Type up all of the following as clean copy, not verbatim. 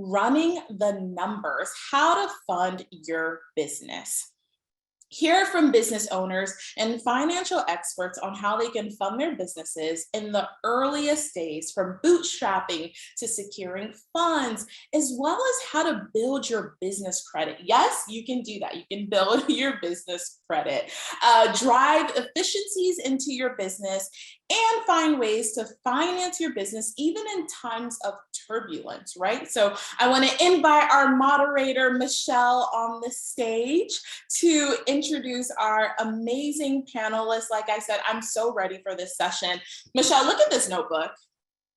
running the numbers, how to fund your business. Hear from business owners and financial experts on how they can fund their businesses in the earliest days, from bootstrapping to securing funds, as well as how to build your business credit. Yes, you can do that. You can build your business credit, drive efficiencies into your business, and find ways to finance your business even in times of turbulence, right? So I want to invite our moderator, Michelle, on the stage to introduce our amazing panelists. Like I said, I'm so ready for this session. Michelle, look at this notebook.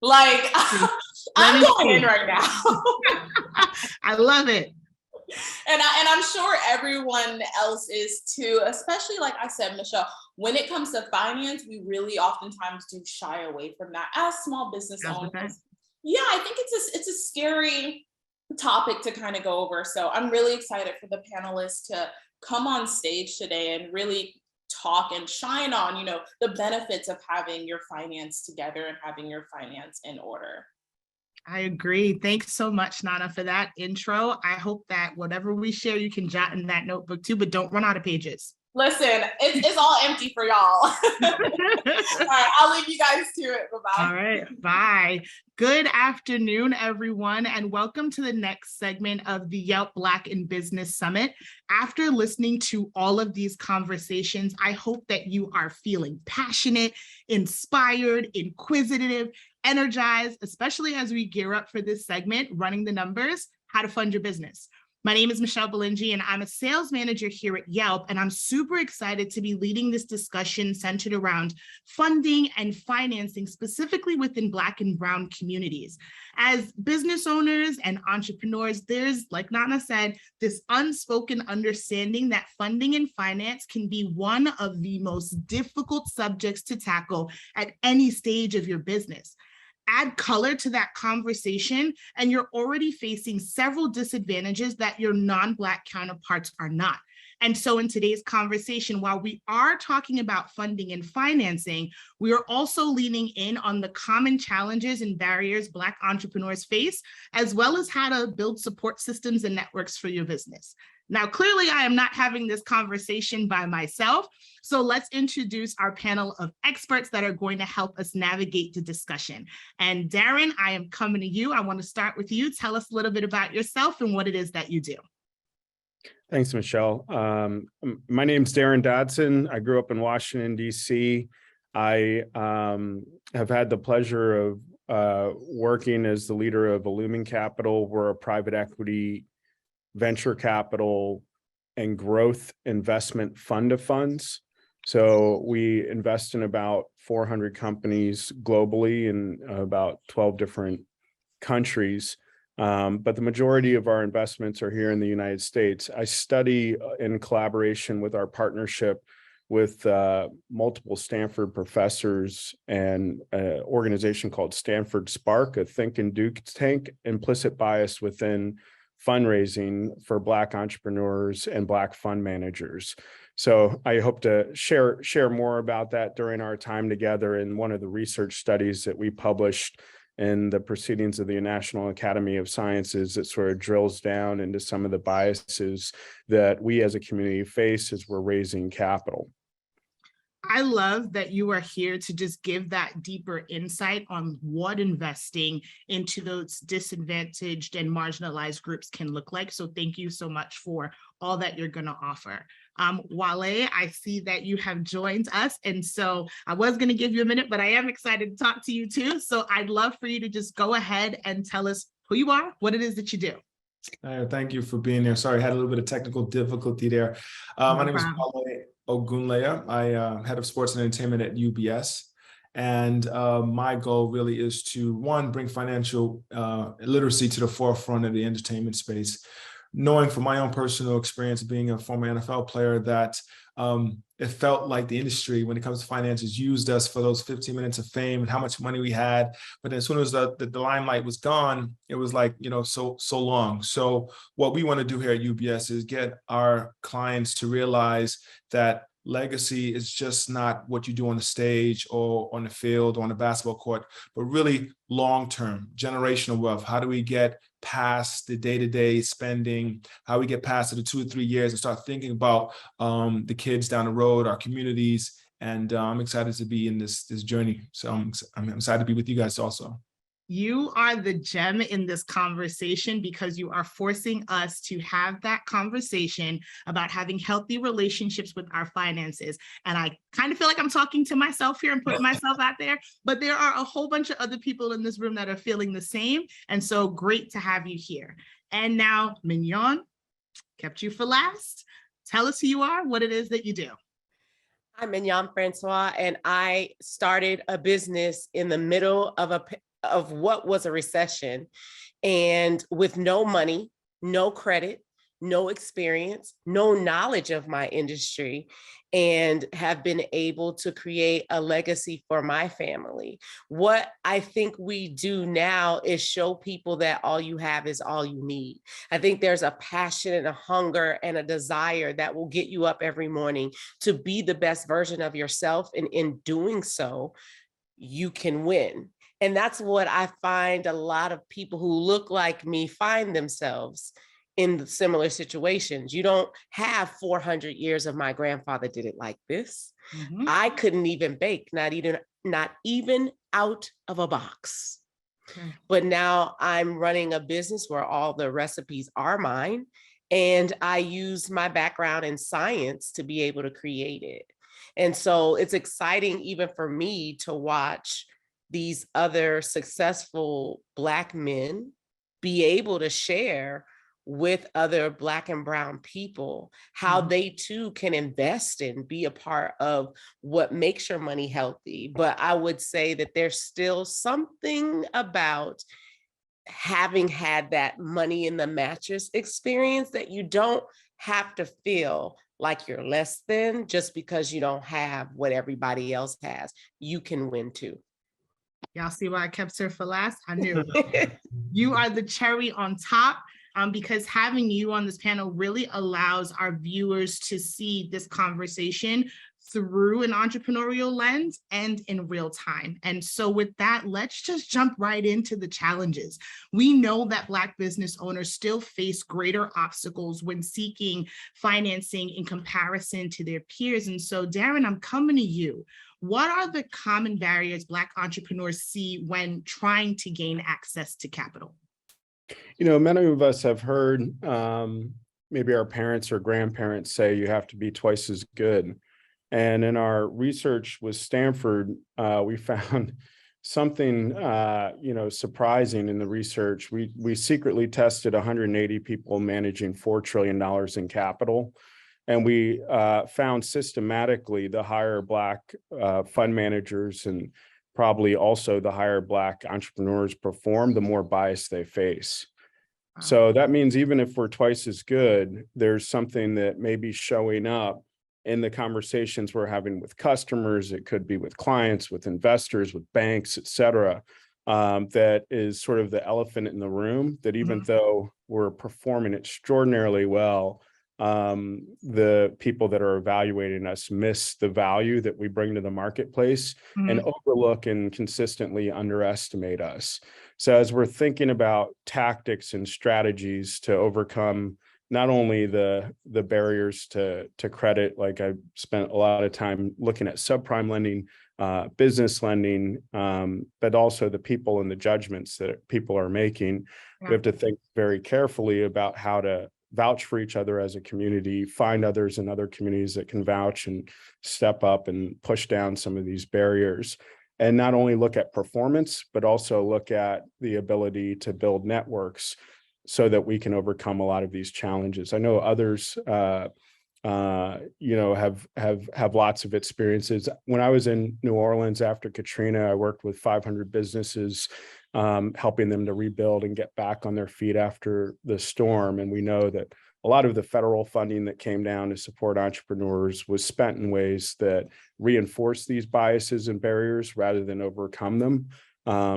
Like, I'm going in right now. I love it. And I'm sure everyone else is too, especially like I said, Michelle, when it comes to finance, we really oftentimes do shy away from that as small business owners. Yeah, I think it's a scary topic to kind of go over. So I'm really excited for the panelists to come on stage today and really talk and shine on, the benefits of having your finance together and having your finance in order. I agree. Thanks so much, Nana, for that intro. I hope that whatever we share, you can jot in that notebook too, but don't run out of pages. Listen, it's all empty for y'all. All right, I'll leave you guys to it. Bye-bye. All right, bye. Good afternoon, everyone, and welcome to the next segment of the Yelp Black in Business Summit. After listening to all of these conversations, I hope that you are feeling passionate, inspired, inquisitive, energized, especially as we gear up for this segment, running the numbers, how to fund your business. My name is Michelle Billingy, and I'm a sales manager here at Yelp, and I'm super excited to be leading this discussion centered around funding and financing, specifically within Black and Brown communities. As business owners and entrepreneurs, there's, like Nana said, this unspoken understanding that funding and finance can be one of the most difficult subjects to tackle at any stage of your business. Add color to that conversation, and you're already facing several disadvantages that your non-Black counterparts are not. And so in today's conversation, while we are talking about funding and financing, we are also leaning in on the common challenges and barriers Black entrepreneurs face, as well as how to build support systems and networks for your business. Now, clearly, I am not having this conversation by myself, so let's introduce our panel of experts that are going to help us navigate the discussion. And Daryn, I am coming to you. I want to start with you. Tell us a little bit about yourself and what it is that you do. Thanks, Michelle. My name's Daryn Dodson. I grew up in Washington, D.C. I have had the pleasure of working as the leader of Illumen Capital. We're a private equity, venture capital, and growth investment fund of funds. So we invest in about 400 companies globally in about 12 different countries. But the majority of our investments are here in the United States. I study in collaboration with our partnership with multiple Stanford professors and an organization called Stanford Spark, a think and do tank, implicit bias within fundraising for Black entrepreneurs and Black fund managers. So I hope to share more about that during our time together in one of the research studies that we published in the proceedings of the National Academy of Sciences that sort of drills down into some of the biases that we as a community face as we're raising capital. I love that you are here to just give that deeper insight on what investing into those disadvantaged and marginalized groups can look like. So thank you so much for all that you're going to offer. Wale, I see that you have joined us. And so I was going to give you a minute, but I am excited to talk to you too. So I'd love for you to just go ahead and tell us who you are, what it is that you do. Thank you for being there. Sorry, I had a little bit of technical difficulty there. My name is Wale Ogunleye. I head of sports and entertainment at UBS. And my goal really is to, one, bring financial literacy to the forefront of the entertainment space. Knowing from my own personal experience being a former NFL player that it felt like the industry, when it comes to finances, used us for those 15 minutes of fame and how much money we had. But then as soon as the limelight was gone, it was like, so long. So what we want to do here at UBS is get our clients to realize that legacy is just not what you do on the stage or on the field or on the basketball court, but really long-term, generational wealth. How do we get past the day-to-day spending, how we get past the 2 or 3 years and start thinking about the kids down the road, our communities. And I'm excited to be in this journey. So I'm excited to be with you guys also. You are the gem in this conversation because you are forcing us to have that conversation about having healthy relationships with our finances. And I kind of feel like I'm talking to myself here and putting myself out there, but there are a whole bunch of other people in this room that are feeling the same. And so great to have you here. And now, Mignon, kept you for last. Tell us who you are, what it is that you do. I'm Mignon Francois, and I started a business in the middle of what was a recession, and with no money, no credit, no experience, no knowledge of my industry, and have been able to create a legacy for my family. What I think we do now is show people that all you have is all you need. I think there's a passion and a hunger and a desire that will get you up every morning to be the best version of yourself. And in doing so, you can win. And that's what I find a lot of people who look like me find themselves in similar situations. You don't have 400 years of my grandfather did it like this. Mm-hmm. I couldn't even bake, not even out of a box. Okay. But now I'm running a business where all the recipes are mine, and I use my background in science to be able to create it. And so it's exciting even for me to watch these other successful Black men be able to share with other Black and Brown people how they too can invest and be a part of what makes your money healthy. But I would say that there's still something about having had that money in the mattress experience that you don't have to feel like you're less than just because you don't have what everybody else has. You can win too. Y'all see why I kept her for last? I knew. You are the cherry on top. Because having you on this panel really allows our viewers to see this conversation through an entrepreneurial lens and in real time. And so with that, let's just jump right into the challenges. We know that Black business owners still face greater obstacles when seeking financing in comparison to their peers. And so Daryn, I'm coming to you. What are the common barriers Black entrepreneurs see when trying to gain access to capital? You know, many of us have heard maybe our parents or grandparents say you have to be twice as good. And in our research with Stanford, we found something, surprising in the research. We secretly tested 180 people managing $4 trillion in capital. And we found systematically the higher Black fund managers and probably also the higher Black entrepreneurs perform, the more bias they face. So that means even if we're twice as good, there's something that may be showing up in the conversations we're having with customers. It could be with clients, with investors, with banks, et cetera, that is sort of the elephant in the room, that even though we're performing extraordinarily well, the people that are evaluating us miss the value that we bring to the marketplace and overlook and consistently underestimate us. So as we're thinking about tactics and strategies to overcome not only the barriers to credit, like I spent a lot of time looking at subprime lending, business lending, but also the people and the judgments that people are making. Yeah. We have to think very carefully about how to vouch for each other as a community, find others in other communities that can vouch and step up and push down some of these barriers. And not only look at performance, but also look at the ability to build networks so that we can overcome a lot of these challenges. I know others, have lots of experiences. When I was in New Orleans after Katrina, I worked with 500 businesses, helping them to rebuild and get back on their feet after the storm. And we know that a lot of the federal funding that came down to support entrepreneurs was spent in ways that reinforce these biases and barriers rather than overcome them.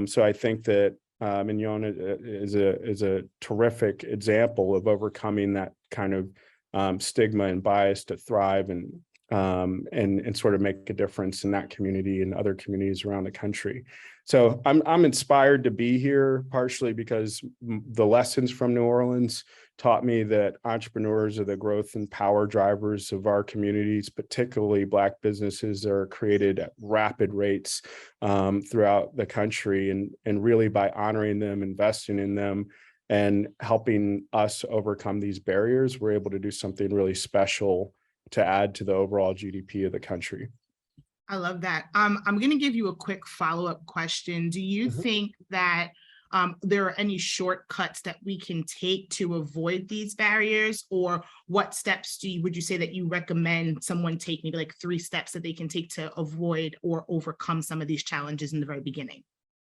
So I think that Mignon is a terrific example of overcoming that kind of stigma and bias to thrive and and sort of make a difference in that community and other communities around the country. So I'm inspired to be here, partially because the lessons from New Orleans taught me that entrepreneurs are the growth and power drivers of our communities, particularly Black businesses that are created at rapid rates throughout the country. And really by honoring them, investing in them, and helping us overcome these barriers, we're able to do something really special to add to the overall GDP of the country. I love that. I'm going to give you a quick follow-up question. Do you think that there are any shortcuts that we can take to avoid these barriers, or what steps would you say that you recommend someone take, maybe like 3 steps that they can take to avoid or overcome some of these challenges in the very beginning?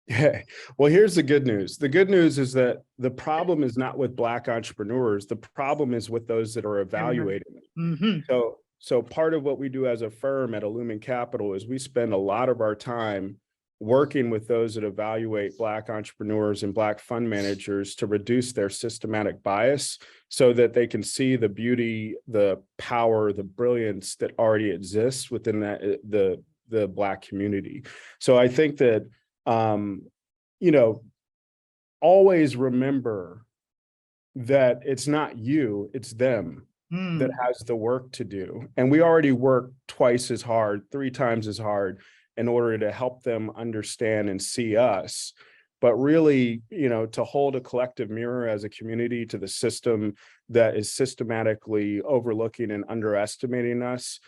Yeah. Well, here's the good news. The good news is that the problem is not with Black entrepreneurs. The problem is with those that are evaluating it. So part of what we do as a firm at Illumen Capital is we spend a lot of our time working with those that evaluate Black entrepreneurs and Black fund managers to reduce their systematic bias so that they can see the beauty, the power, the brilliance that already exists within the Black community. So I think that always remember that it's not you, it's them that has the work to do. And we already work twice as hard, 3 times as hard in order to help them understand and see us. But really, to hold a collective mirror as a community to the system that is systematically overlooking and underestimating us,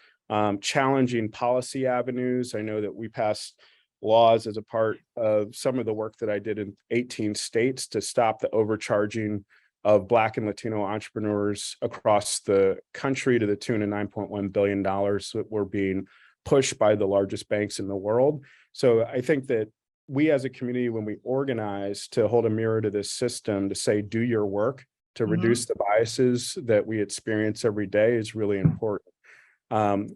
challenging policy avenues. I know that we passed laws as a part of some of the work that I did in 18 states to stop the overcharging of Black and Latino entrepreneurs across the country to the tune of $9.1 billion that were being pushed by the largest banks in the world. So I think that we as a community, when we organize to hold a mirror to this system, to say, do your work to reduce the biases that we experience every day is really important. So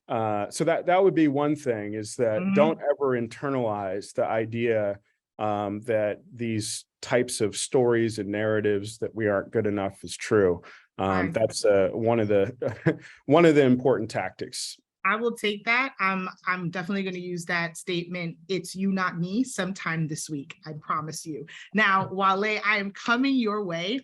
that would be one thing, is that don't ever internalize the idea that these types of stories and narratives that we aren't good enough is true. That's one of the important tactics. I will take that. I'm definitely going to use that statement. It's you, not me, sometime this week, I promise you. Now, Wale, I am coming your way.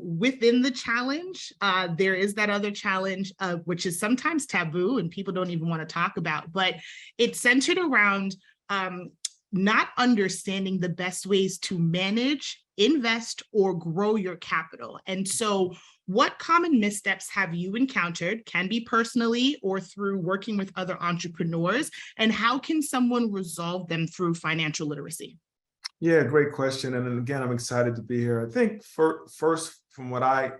Within the challenge, there is that other challenge, which is sometimes taboo and people don't even want to talk about, but it's centered around not understanding the best ways to manage, invest, or grow your capital. And so what common missteps have you encountered, can be personally or through working with other entrepreneurs, and how can someone resolve them through financial literacy? Yeah, great question. And again, I'm excited to be here. I think first, from what I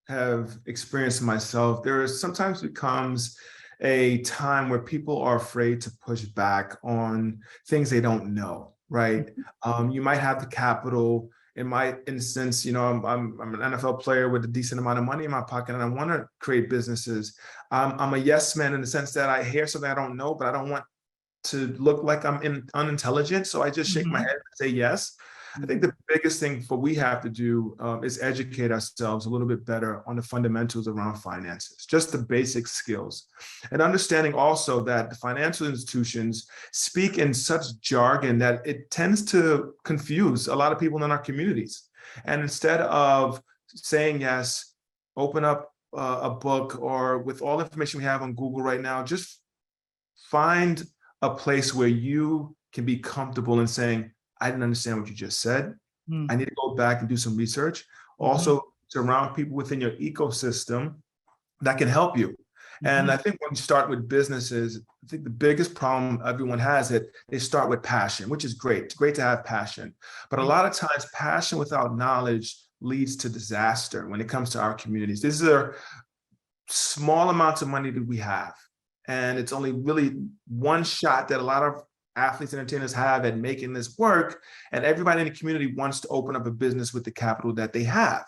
have experienced myself, there is sometimes becomes a time where people are afraid to push back on things they don't know, right? You might have the capital. In my instance, I'm an NFL player with a decent amount of money in my pocket, and I want to create businesses. I'm a yes man in the sense that I hear something I don't know, but I don't want to look like I'm unintelligent. So I just shake my head and say yes. I think the biggest thing we have to do is educate ourselves a little bit better on the fundamentals around finances, just the basic skills. And understanding also that the financial institutions speak in such jargon that it tends to confuse a lot of people in our communities. And instead of saying yes, open up a book, or with all the information we have on Google right now, just find a place where you can be comfortable in saying, I didn't understand what you just said. I need to go back and do some research. Also, surround people within your ecosystem that can help you. And I think when you start with businesses, I think the biggest problem everyone has is they start with passion, which is great. It's great to have passion. But a lot of times, passion without knowledge leads to disaster when it comes to our communities. These are small amounts of money that we have. And it's only really one shot that a lot of athletes and entertainers have at making this work, and everybody in the community wants to open up a business with the capital that they have.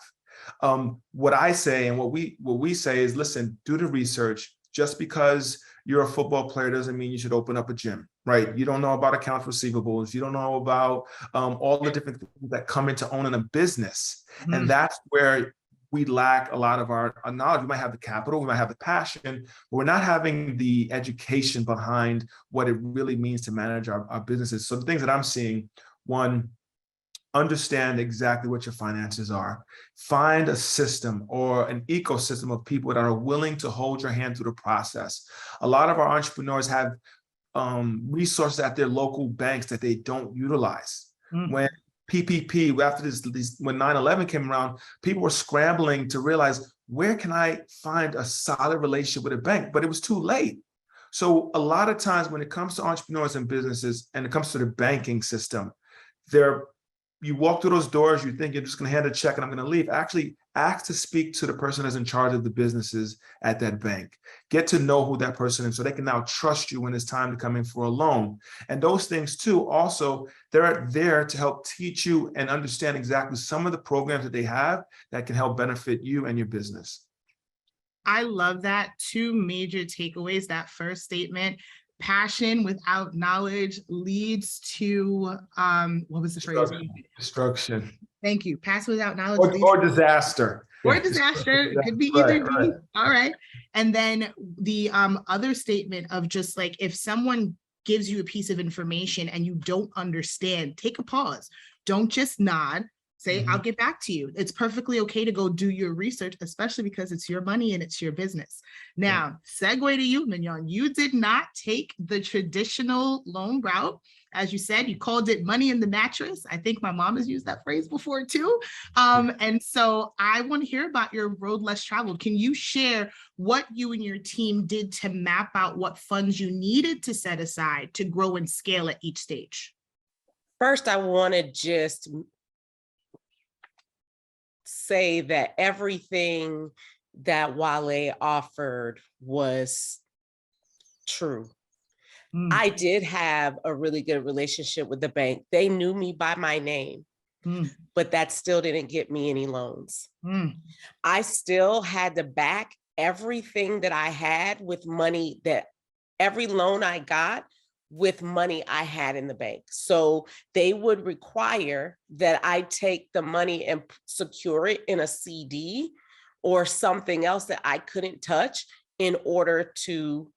What I say and what we say is, listen, do the research. Just because you're a football player doesn't mean you should open up a gym, right? You don't know about accounts receivables. You don't know about all the different things that come into owning a business. And that's where we lack a lot of our knowledge. We might have the capital, we might have the passion, but we're not having the education behind what it really means to manage our businesses. So the things that I'm seeing, one, understand exactly what your finances are. Find a system or an ecosystem of people that are willing to hold your hand through the process. A lot of our entrepreneurs have resources at their local banks that they don't utilize. When PPP, after when 9/11 came around, people were scrambling to realize, where can I find a solid relationship with a bank? But it was too late. So a lot of times when it comes to entrepreneurs and businesses, and it comes to the banking system, you walk through those doors, you think you're just going to hand a check and I'm going to leave. Actually, ask to speak to the person that's in charge of the businesses at that bank. Get to know who that person is so they can now trust you when it's time to come in for a loan. And those things too, also, they're there to help teach you and understand exactly some of the programs that they have that can help benefit you and your business. I love that. Two major takeaways. That first statement, passion without knowledge leads to, what was the phrase? Destruction. Thank you. Passion without knowledge or disaster. Or disaster. It could be either. Right. All right. And then the other statement of just like, if someone gives you a piece of information and you don't understand, take a pause. Don't just nod. Say, I'll get back to you. It's perfectly okay to go do your research, especially because it's your money and it's your business. Now, segue to you, Mignon. You did not take the traditional loan route. As you said, you called it money in the mattress. I think my mom has used that phrase before too. And so I want to hear about your road less traveled. Can you share what you and your team did to map out what funds you needed to set aside to grow and scale at each stage? First, I want to just say that everything that Wale offered was true. I did have a really good relationship with the bank. They knew me by my name, but that still didn't get me any loans. I still had to back everything that I had with money, that every loan I got with money I had in the bank. So they would require that I take the money and secure it in a CD or something else that I couldn't touch in order to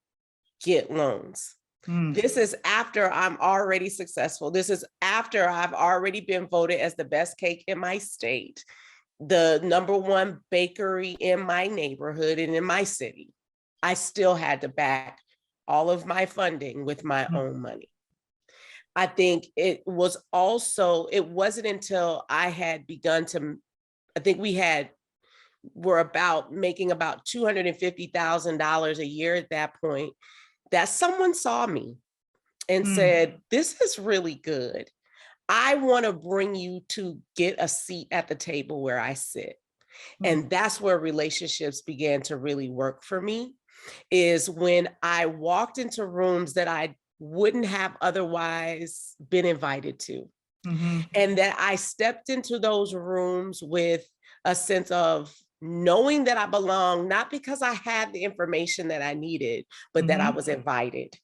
get loans. This is after I'm already successful. This is after I've already been voted as the best cake in my state, the #1 bakery in my neighborhood and in my city. I still had to back all of my funding with my own money. I think it wasn't until I had begun to, I think we're about making about $250,000 a year at that point, that someone saw me and said, this is really good. I want to bring you to get a seat at the table where I sit. And that's where relationships began to really work for me, is when I walked into rooms that I wouldn't have otherwise been invited to. And that I stepped into those rooms with a sense of knowing that I belong, not because I had the information that I needed, but that I was invited.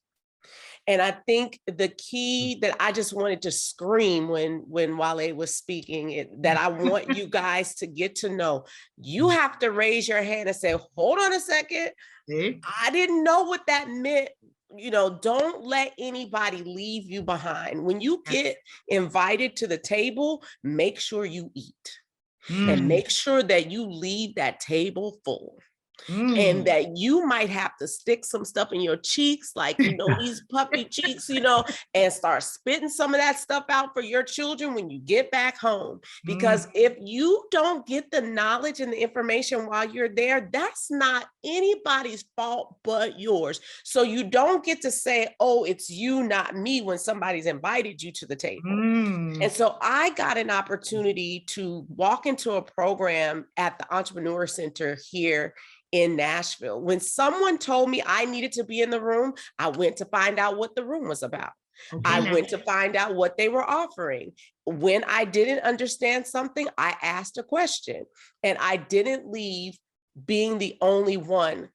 And I think the key that I just wanted to scream when Wale was speaking, that I want you guys to get to know, you have to raise your hand and say, hold on a second. I didn't know what that meant. You know, don't let anybody leave you behind. When you get invited to the table, make sure you eat. And make sure that you leave that table full. And that you might have to stick some stuff in your cheeks, like, these puppy cheeks, and start spitting some of that stuff out for your children when you get back home. Because if you don't get the knowledge and the information while you're there, that's not anybody's fault but yours. So you don't get to say, oh, it's you, not me, when somebody's invited you to the table. And so I got an opportunity to walk into a program at the Entrepreneur Center here in Nashville. When someone told me I needed to be in the room, I went to find out what the room was about. I went to find out what they were offering. When I didn't understand something, I asked a question, and I didn't leave being the only one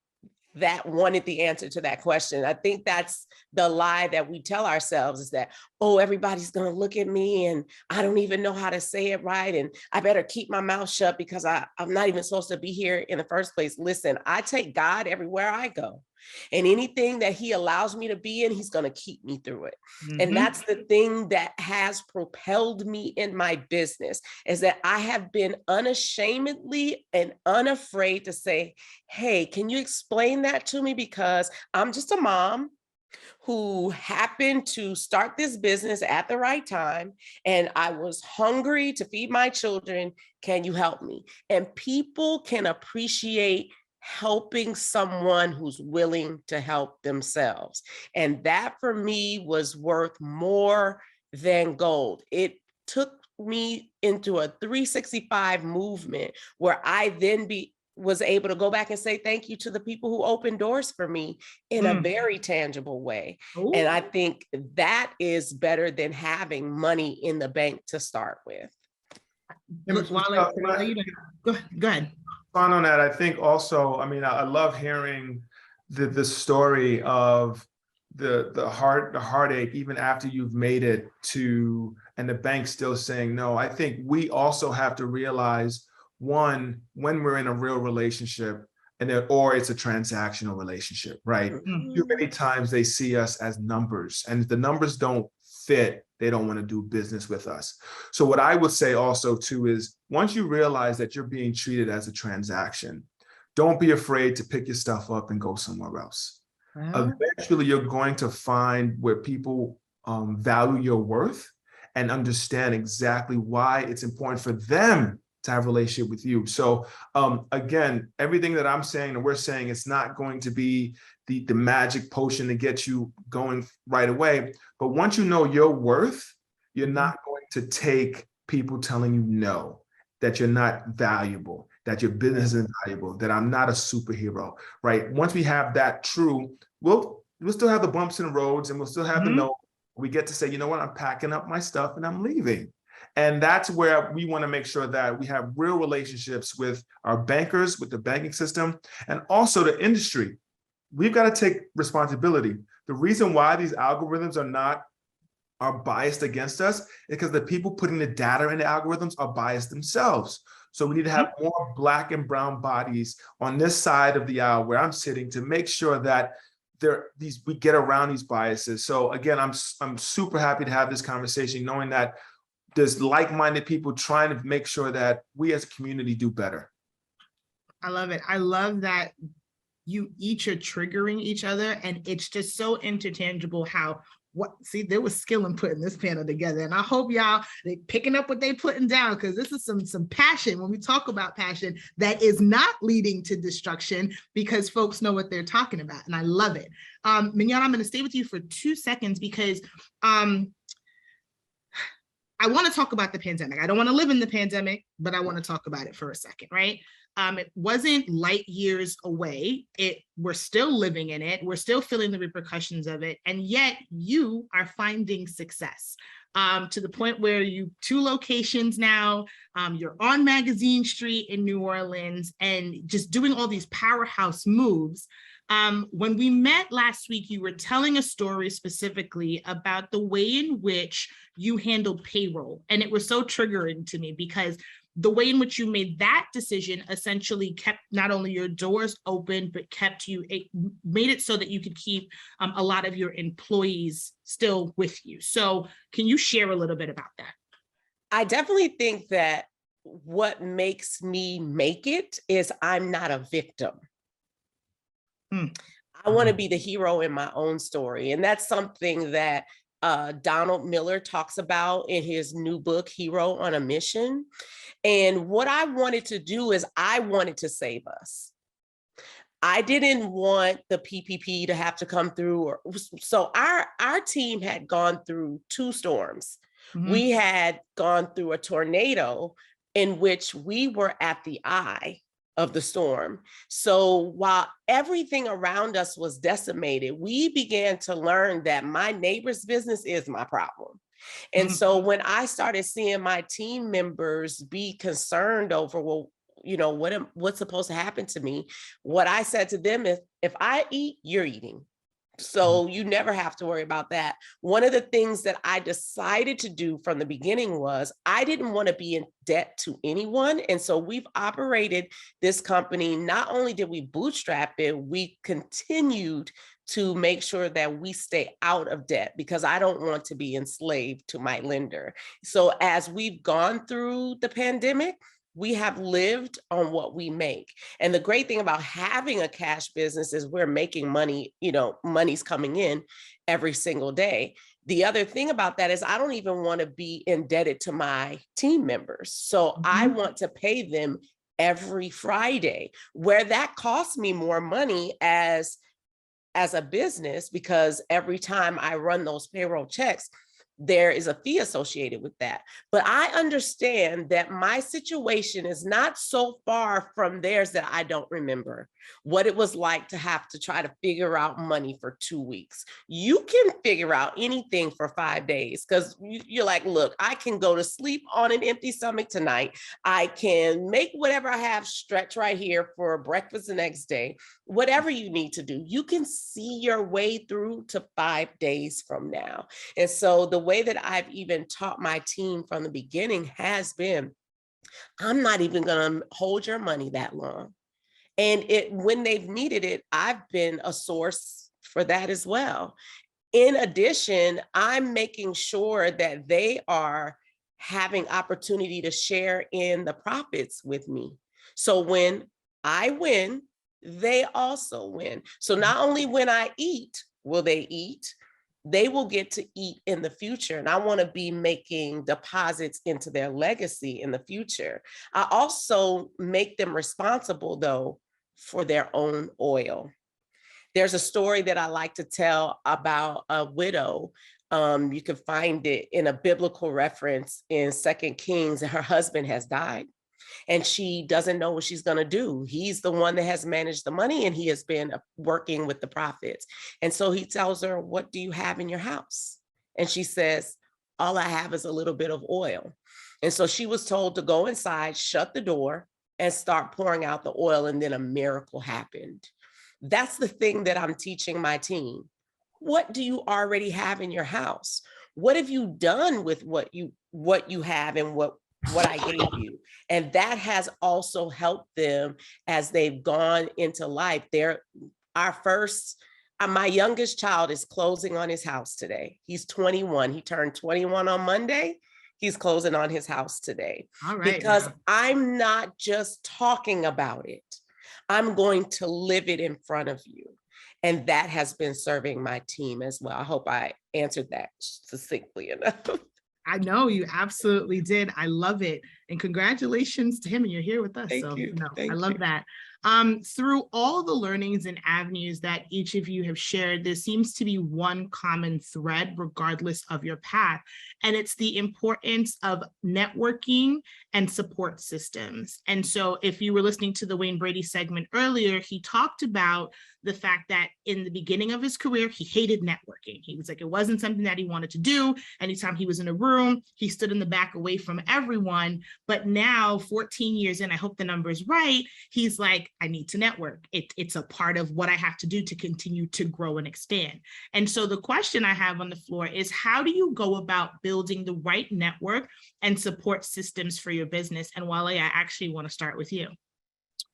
that wanted the answer to that question. I think that's the lie that we tell ourselves, is that, oh, everybody's going to look at me and I don't even know how to say it right. And I better keep my mouth shut because I'm not even supposed to be here in the first place. Listen, I take God everywhere I go. And anything that he allows me to be in, he's going to keep me through it. And that's the thing that has propelled me in my business, is that I have been unashamedly and unafraid to say, hey, can you explain that to me? Because I'm just a mom who happened to start this business at the right time, and I was hungry to feed my children. Can you help me? And people can appreciate helping someone who's willing to help themselves. And that for me was worth more than gold. It took me into a 365 movement where I then was able to go back and say thank you to the people who opened doors for me in a very tangible way. Ooh. And I think that is better than having money in the bank to start with. Go ahead. On that, I think also, I mean, I love hearing the story of the heartache, even after you've made it to, and the bank still saying no. I think we also have to realize, one, when we're in a real relationship, or it's a transactional relationship, right? Too many times they see us as numbers, and if the numbers don't fit, they don't want to do business with us. So what I would say also too is, once you realize that you're being treated as a transaction, don't be afraid to pick your stuff up and go somewhere else. Eventually, you're going to find where people value your worth and understand exactly why it's important for them to have a relationship with you. So again, everything that I'm saying and we're saying, it's not going to be the magic potion to get you going right away. But once you know your worth, you're not going to take people telling you no, that you're not valuable, that your business isn't valuable, that I'm not a superhero, right? Once we have that true, we'll still have the bumps in the roads, and we'll still have the no. We get to say, you know what, I'm packing up my stuff and I'm leaving. And that's where we want to make sure that we have real relationships with our bankers, with the banking system, and also the industry. We've got to take responsibility. The reason why these algorithms are biased against us is because the people putting the data in the algorithms are biased themselves. So we need to have more Black and brown bodies on this side of the aisle where I'm sitting to make sure that we get around these biases. So again, I'm super happy to have this conversation, knowing that there's like-minded people trying to make sure that we as a community do better. I love it. I love that you each are triggering each other, and it's just so interchangeable how there was skill in putting this panel together, and I hope y'all they picking up what they putting down, because this is some passion. When we talk about passion, that is not leading to destruction, because folks know what they're talking about, and I love it. Mignon, I'm going to stay with you for 2 seconds because I want to talk about the pandemic. I don't want to live in the pandemic, but I want to talk about it for a second, right? It wasn't light years away. We're still living in it. We're still feeling the repercussions of it. And yet you are finding success to the point where you 2 locations now, you're on Magazine Street in New Orleans, and just doing all these powerhouse moves. When we met last week, you were telling a story specifically about the way in which you handled payroll. And it was so triggering to me, because the way in which you made that decision essentially kept not only your doors open, but made it so that you could keep a lot of your employees still with you. So can you share a little bit about that? I definitely think that what makes me make it is I'm not a victim. I want to be the hero in my own story. And that's something that Donald Miller talks about in his new book, Hero on a Mission. And what I wanted to do is I wanted to save us. I didn't want the PPP to have to come through. So our team had gone through 2 storms. We had gone through a tornado in which we were at the eye of the storm. So while everything around us was decimated, we began to learn that my neighbor's business is my problem. And so when I started seeing my team members be concerned over, well, what's supposed to happen to me? What I said to them is, if I eat, you're eating. So you never have to worry about that. One of the things that I decided to do from the beginning was I didn't want to be in debt to anyone. And so we've operated this company. Not only did we bootstrap it, we continued to make sure that we stay out of debt, because I don't want to be enslaved to my lender. So as we've gone through the pandemic, we have lived on what we make. And the great thing about having a cash business is we're making money, money's coming in every single day. The other thing about that is I don't even want to be indebted to my team members. So I want to pay them every Friday, where that costs me more money as a business, because every time I run those payroll checks, there is a fee associated with that. But I understand that my situation is not so far from theirs that I don't remember what it was like to have to try to figure out money for 2 weeks. You can figure out anything for 5 days, because you're like, look, I can go to sleep on an empty stomach tonight. I can make whatever I have stretch right here for breakfast the next day. Whatever you need to do, you can see your way through to 5 days from now. And so the way that I've even taught my team from the beginning has been, I'm not even going to hold your money that long. And when they've needed it, I've been a source for that as well. In addition, I'm making sure that they are having opportunity to share in the profits with me. So when I win, they also win. So not only when I eat, will they eat, they will get to eat in the future. And I want to be making deposits into their legacy in the future. I also make them responsible, though, for their own oil. There's a story that I like to tell about a widow. You can find it in a biblical reference in 2 Kings, and her husband has died. And she doesn't know what she's going to do. He's the one that has managed the money, and he has been working with the prophets. And so he tells her, what do you have in your house? And she says, all I have is a little bit of oil. And so she was told to go inside, shut the door, and start pouring out the oil. And then a miracle happened. That's the thing that I'm teaching my team. What do you already have in your house? What have you done with what you have and what I gave you? And that has also helped them as they've gone into life. My youngest child is closing on his house today. He's 21. He turned 21 on Monday. He's closing on his house today. All right, because I'm not just talking about it. I'm going to live it in front of you. And that has been serving my team as well. I hope I answered that succinctly enough. I know you absolutely did. I love it. And congratulations to him. And you're here with us. Thank you. I love that. Through all the learnings and avenues that each of you have shared, there seems to be one common thread, regardless of your path. And it's the importance of networking and support systems. And so if you were listening to the Wayne Brady segment earlier, he talked about the fact that in the beginning of his career, he hated networking. He was like, it wasn't something that he wanted to do. Anytime he was in a room, he stood in the back away from everyone. But now, 14 years in, I hope the number is right, he's like, I need to network. It's a part of what I have to do to continue to grow and expand. And so the question I have on the floor is, how do you go about building the right network and support systems for your business? And Wale, I actually want to start with you.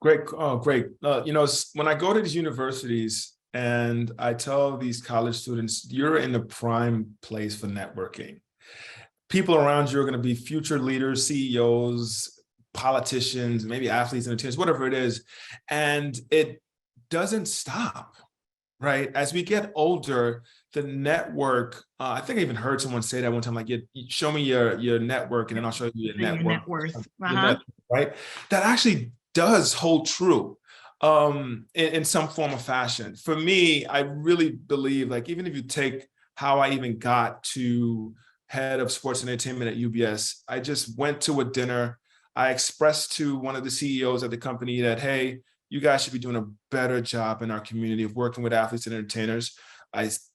Great. Oh, great. When I go to these universities and I tell these college students, you're in the prime place for networking. People around you are going to be future leaders, CEOs, politicians, maybe athletes, entertainers, whatever it is. And it doesn't stop, right? As we get older, the network, I think I even heard someone say that one time, like, show me your network and then I'll show you your network. Net worth. Right? That actually does hold true in some form or fashion. For me, I really believe, like, even if you take how I even got to head of sports and entertainment at UBS, I just went to a dinner. I expressed to one of the CEOs of the company that, hey, you guys should be doing a better job in our community of working with athletes and entertainers.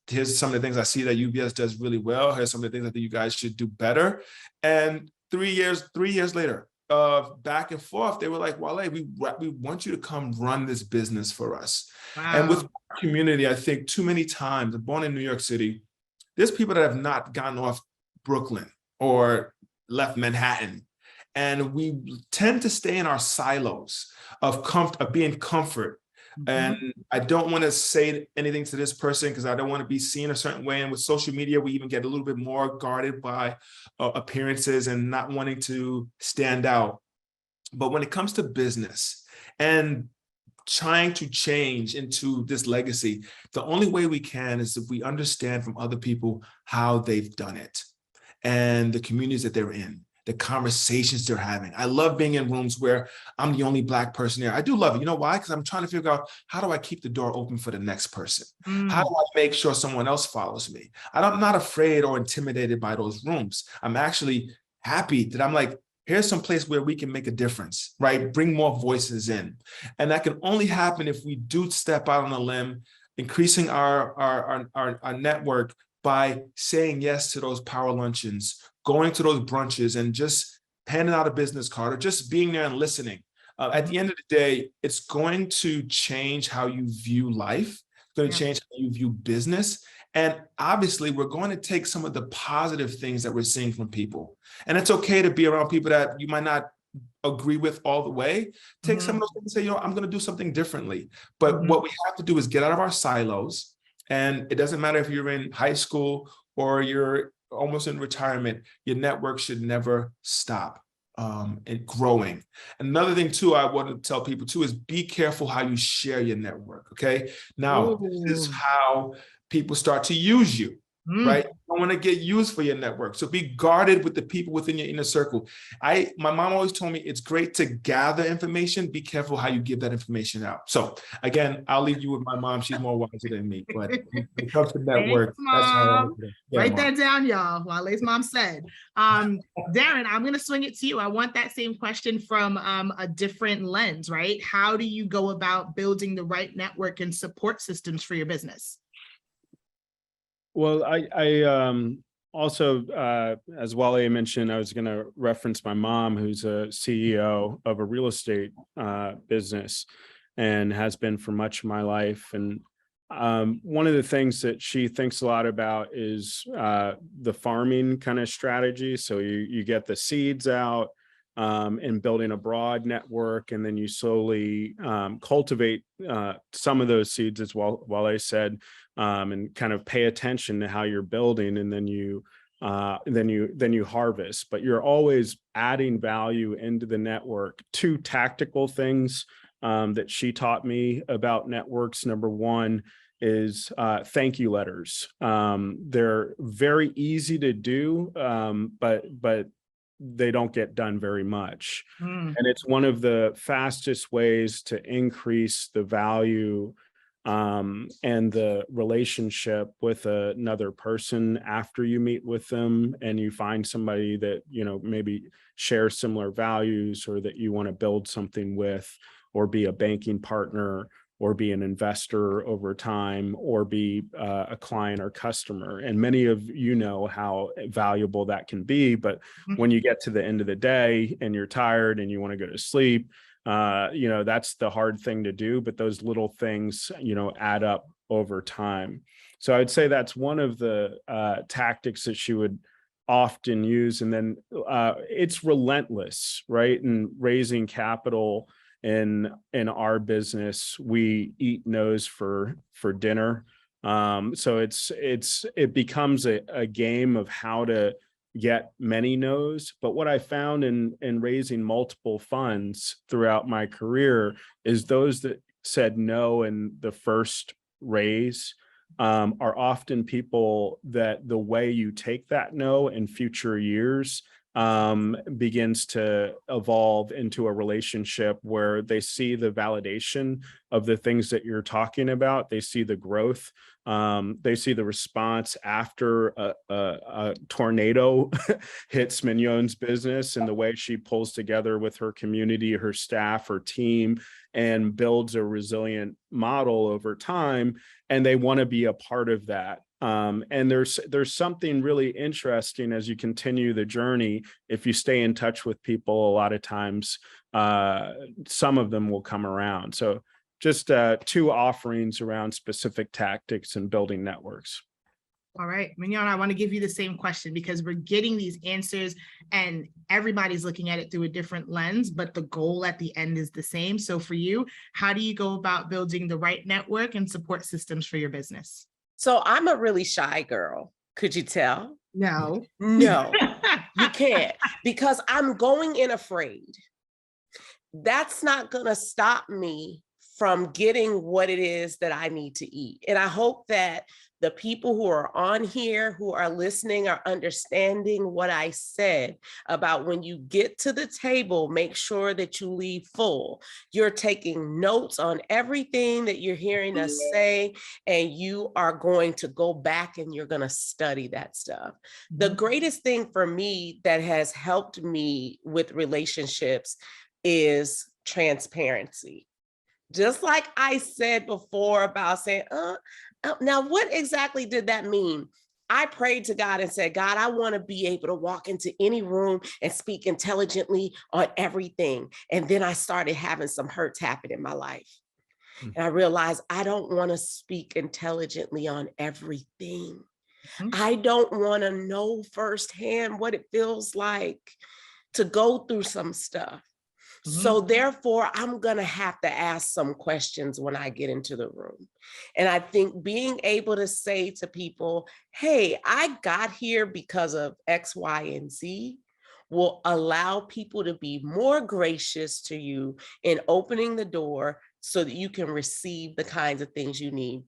Here's some of the things I see that UBS does really well. Here's some of the things I think you guys should do better. And 3 years later, back and forth, they were like, Wale, we want you to come run this business for us. Wow. And with our community, I think too many times, I'm born in New York City, there's people that have not gotten off Brooklyn or left Manhattan. And we tend to stay in our silos of being comfort. And I don't want to say anything to this person because I don't want to be seen a certain way. And with social media, we even get a little bit more guarded by appearances and not wanting to stand out. But when it comes to business and trying to change into this legacy, the only way we can is if we understand from other people how they've done it and the communities that they're in, the conversations they're having. I love being in rooms where I'm the only Black person there. I do love it. You know why? Because I'm trying to figure out, how do I keep the door open for the next person? How do I make sure someone else follows me? I'm not afraid or intimidated by those rooms. I'm actually happy that I'm like, here's some place where we can make a difference, right? Bring more voices in. And that can only happen if we do step out on a limb, increasing our network by saying yes to those power luncheons, going to those brunches and just handing out a business card or just being there and listening. At the end of the day, it's going to change how you view life. It's going to change how you view business. And obviously, we're going to take some of the positive things that we're seeing from people. And it's okay to be around people that you might not agree with all the way. Take some of those things and say, you know, I'm going to do something differently. But what we have to do is get out of our silos. And it doesn't matter if you're in high school or you're almost in retirement, your network should never stop and growing. Another thing too, I want to tell people too, is be careful how you share your network, okay? Now, this is how people start to use you, right? You don't want to get used for your network. So be guarded with the people within your inner circle. My mom always told me it's great to gather information. Be careful how you give that information out. So again, I'll leave you with my mom. She's more wiser than me, but when it comes to network, thanks, that's how I look at it. Yeah, write Mom. that down, y'all. Wale's mom said. Daryn, I'm going to swing it to you. I want that same question from a different lens, right? How do you go about building the right network and support systems for your business? Well, I also, as Wale mentioned, I was going to reference my mom, who's a CEO of a real estate business and has been for much of my life. And one of the things that she thinks a lot about is the farming kind of strategy. So you get the seeds out and building a broad network, and then you slowly cultivate some of those seeds, as Wale said, and kind of pay attention to how you're building, and then you harvest. But you're always adding value into the network. Two tactical things that she taught me about networks. Number one is thank you letters. They're very easy to do, but they don't get done very much. And it's one of the fastest ways to increase the value and the relationship with another person after you meet with them and you find somebody that, you know, maybe shares similar values or that you want to build something with, or be a banking partner, or be an investor over time, or be a client or customer. And many of you know how valuable that can be. But when you get to the end of the day and you're tired and you want to go to sleep, you know, that's the hard thing to do. But those little things, you know, add up over time. So I'd say that's one of the tactics that she would often use. And then it's relentless, right? And raising capital in our business, we eat no's for dinner. So it becomes a game of how to get many no's. But what I found in raising multiple funds throughout my career is those that said no in the first raise are often people that the way you take that no in future years begins to evolve into a relationship where they see the validation of the things that you're talking about. They see the growth. They see the response after a tornado hits Mignon's business and the way she pulls together with her community, her staff, her team, and builds a resilient model over time. And they want to be a part of that. And there's something really interesting as you continue the journey. If you stay in touch with people, a lot of times, some of them will come around. So just 2 offerings around specific tactics and building networks. All right, Mignon, I want to give you the same question because we're getting these answers and everybody's looking at it through a different lens, but the goal at the end is the same. So for you, how do you go about building the right network and support systems for your business? So I'm a really shy girl. Could you tell? No. No, you can't, because I'm going in afraid. That's not going to stop me from getting what it is that I need to eat. And I hope that the people who are on here, who are listening, are understanding what I said about when you get to the table, make sure that you leave full. You're taking notes on everything that you're hearing us say, and you are going to go back and you're going to study that stuff. The greatest thing for me that has helped me with relationships is transparency. Just like I said before about saying, now what exactly did that mean? I prayed to God and said, God, I want to be able to walk into any room and speak intelligently on everything. And then I started having some hurts happen in my life. And I realized I don't want to speak intelligently on everything. I don't want to know firsthand what it feels like to go through some stuff. So therefore, I'm going to have to ask some questions when I get into the room. And I think being able to say to people, hey, I got here because of X, Y, and Z will allow people to be more gracious to you in opening the door so that you can receive the kinds of things you need.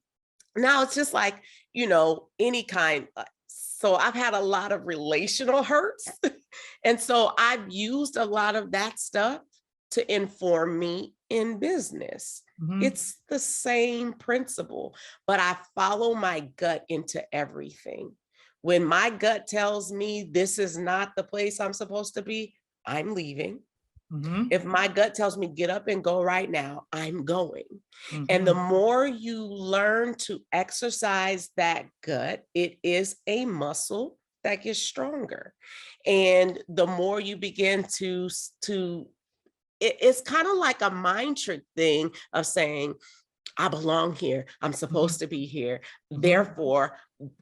Now, it's just like, any kind. So I've had a lot of relational hurts. And so I've used a lot of that stuff to inform me in business. It's the same principle, but I follow my gut into everything. When my gut tells me this is not the place I'm supposed to be, I'm leaving. If my gut tells me get up and go right now, I'm going. And the more you learn to exercise that gut, it is a muscle that gets stronger. And the more you begin to it's kind of like a mind trick thing of saying, I belong here. I'm supposed to be here. Therefore,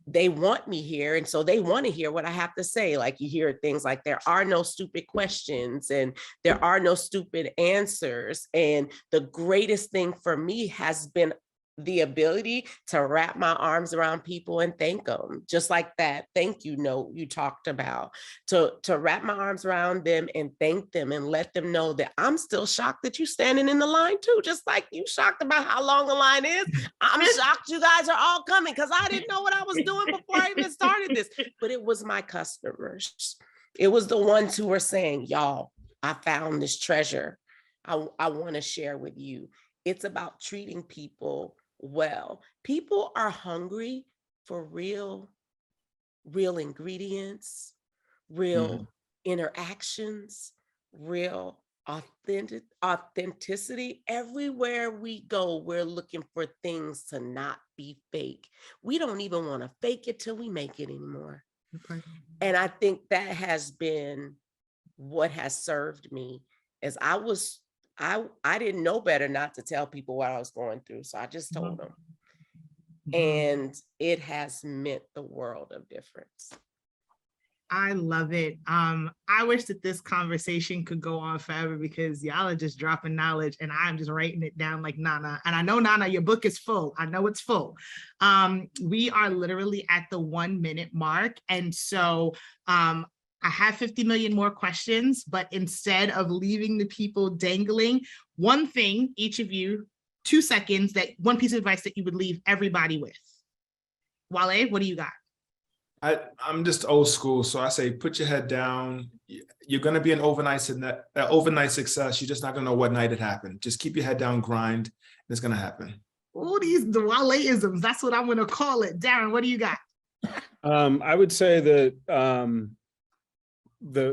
they want me here. And so they want to hear what I have to say. Like you hear things like there are no stupid questions and there are no stupid answers. And the greatest thing for me has been the ability to wrap my arms around people and thank them, just like that thank you note you talked about, to wrap my arms around them and thank them and let them know that I'm still shocked that you're standing in the line too, just like you shocked about how long the line is. I'm shocked you guys are all coming because I didn't know what I was doing before I even started this, but it was my customers. It was the ones who were saying, y'all, I found this treasure. I want to share with you. It's about treating people well. People are hungry for real ingredients, real interactions, real authenticity. Everywhere we go, we're looking for things to not be fake. We don't even want to fake it till we make it anymore. And I think that has been what has served me, as I didn't know better not to tell people what I was going through. So I just told them. And it has meant the world of difference. I love it. I wish that this conversation could go on forever because y'all are just dropping knowledge and I'm just writing it down like Nana. And I know, Nana, your book is full. I know it's full. We are literally at the 1 minute mark. And so I have 50 million more questions, but instead of leaving the people dangling, one thing, each of you, 2 seconds, that one piece of advice that you would leave everybody with. Wale, what do you got? I'm just old school, so I say put your head down. You're going to be an overnight success. You're just not going to know what night it happened. Just keep your head down, grind, and it's going to happen. Oh, the Wale-isms, that's what I'm going to call it. Daryn, what do you got? I would say that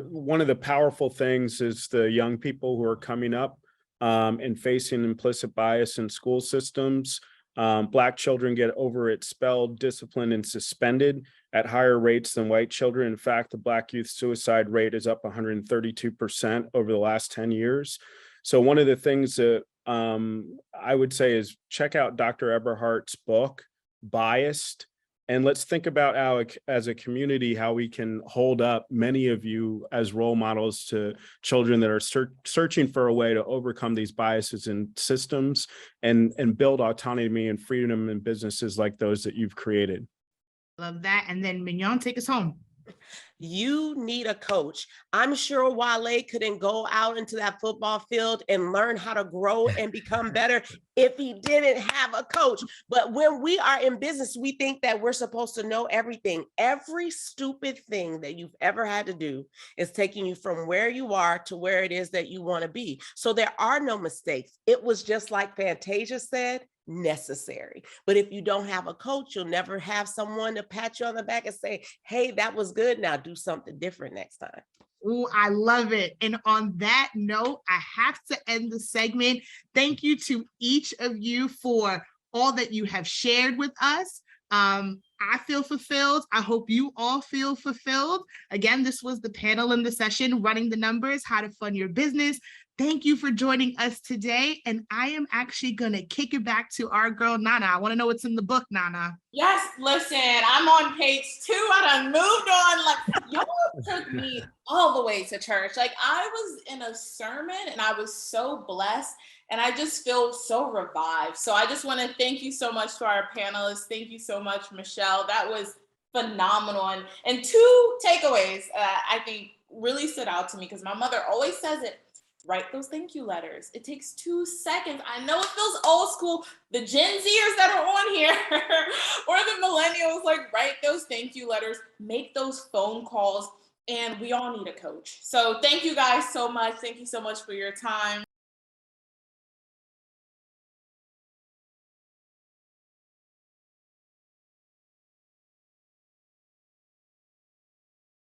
one of the powerful things is the young people who are coming up and facing implicit bias in school systems. Black children get over-expelled, disciplined, and suspended at higher rates than white children. In fact, the Black youth suicide rate is up 132% over the last 10 years. So one of the things that I would say is check out Dr. Eberhardt's book, Biased, and let's think about how, as a community, how we can hold up many of you as role models to children that are searching for a way to overcome these biases in systems and build autonomy and freedom in businesses like those that you've created. Love that. And then Mignon, take us home. You need a coach. I'm sure Wale couldn't go out into that football field and learn how to grow and become better if he didn't have a coach. But when we are in business, we think that we're supposed to know everything. Every stupid thing that you've ever had to do is taking you from where you are to where it is that you want to be. So there are no mistakes. It was just like Fantasia said, necessary. But if you don't have a coach, you'll never have someone to pat you on the back and say, hey, that was good. Now do something different next time. Oh, I love it. And on that note, I have to end the segment. Thank you to each of you for all that you have shared with us. I feel fulfilled. I hope you all feel fulfilled. Again, this was the panel in the session, Running the Numbers, How to Fund Your Business. Thank you for joining us today. And I am actually going to kick it back to our girl, Nana. I want to know what's in the book, Nana. Yes, listen, I'm on page 2. I done moved on. Like, y'all took me all the way to church. Like, I was in a sermon and I was so blessed and I just feel so revived. So I just want to thank you so much to our panelists. Thank you so much, Michelle. That was phenomenal. And 2 takeaways I think really stood out to me because my mother always says it. Write those thank you letters. It takes 2 seconds. I know it feels old school. The Gen Zers that are on here or the millennials, like, write those thank you letters, make those phone calls, and we all need a coach. So thank you guys so much. Thank you so much for your time.